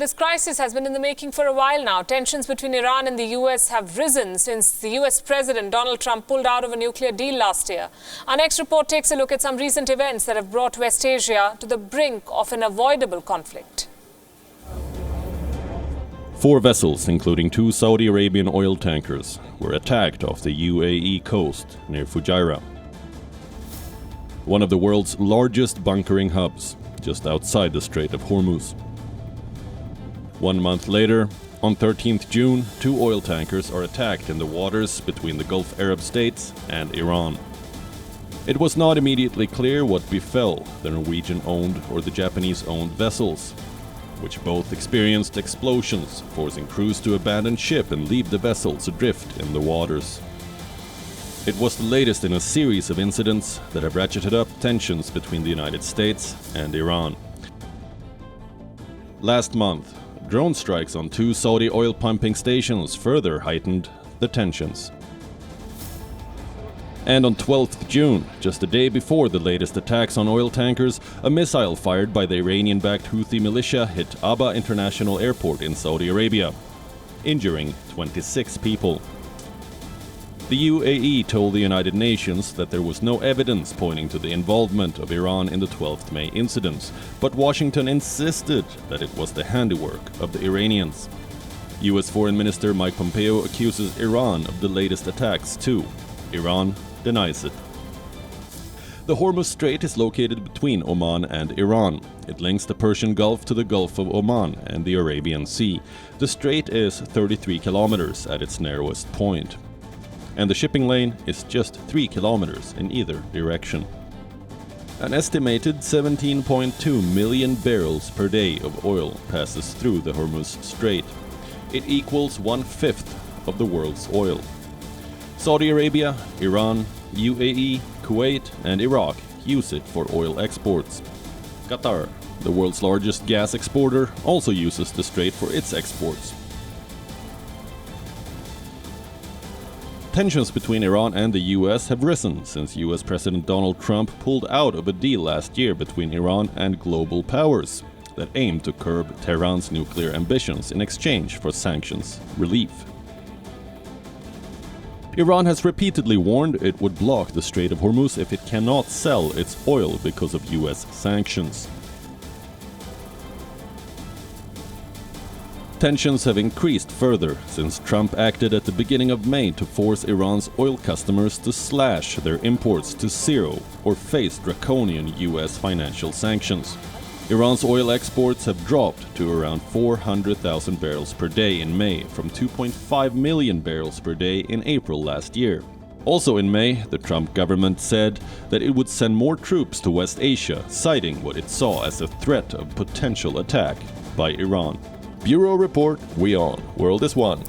This crisis has been in the making for a while now. Tensions between Iran and the US have risen since the US President Donald Trump pulled out of a nuclear deal last year. Our next report takes a look at some recent events that have brought West Asia to the brink of an avoidable conflict. 4 vessels, including 2 Saudi Arabian oil tankers, were attacked off the UAE coast near Fujairah, one of the world's largest bunkering hubs, just outside the Strait of Hormuz. 1 month later, on 13th June, 2 oil tankers are attacked in the waters between the Gulf Arab states and Iran. It was not immediately clear what befell the Norwegian-owned or the Japanese-owned vessels, which both experienced explosions, forcing crews to abandon ship and leave the vessels adrift in the waters. It was the latest in a series of incidents that have ratcheted up tensions between the United States and Iran. Last month, drone strikes on 2 Saudi oil pumping stations further heightened the tensions. And on 12th June, just a day before the latest attacks on oil tankers, a missile fired by the Iranian-backed Houthi militia hit Aba International Airport in Saudi Arabia, injuring 26 people. The UAE told the United Nations that there was no evidence pointing to the involvement of Iran in the 12th May incidents, but Washington insisted that it was the handiwork of the Iranians. US Foreign Minister Mike Pompeo accuses Iran of the latest attacks too. Iran denies it. The Hormuz Strait is located between Oman and Iran. It links the Persian Gulf to the Gulf of Oman and the Arabian Sea. The strait is 33 kilometers at its narrowest point, and the shipping lane is just 3 kilometers in either direction. An estimated 17.2 million barrels per day of oil passes through the Hormuz Strait. It equals 1/5 of the world's oil. Saudi Arabia, Iran, UAE, Kuwait and Iraq use it for oil exports. Qatar, the world's largest gas exporter, also uses the strait for its exports. Tensions between Iran and the US have risen since US President Donald Trump pulled out of a deal last year between Iran and global powers that aimed to curb Tehran's nuclear ambitions in exchange for sanctions relief. Iran has repeatedly warned it would block the Strait of Hormuz if it cannot sell its oil because of US sanctions. Tensions have increased further since Trump acted at the beginning of May to force Iran's oil customers to slash their imports to zero or face draconian US financial sanctions. Iran's oil exports have dropped to around 400,000 barrels per day in May from 2.5 million barrels per day in April last year. Also in May, the Trump government said that it would send more troops to West Asia, citing what it saw as a threat of potential attack by Iran. Bureau Report, Wion, World is One.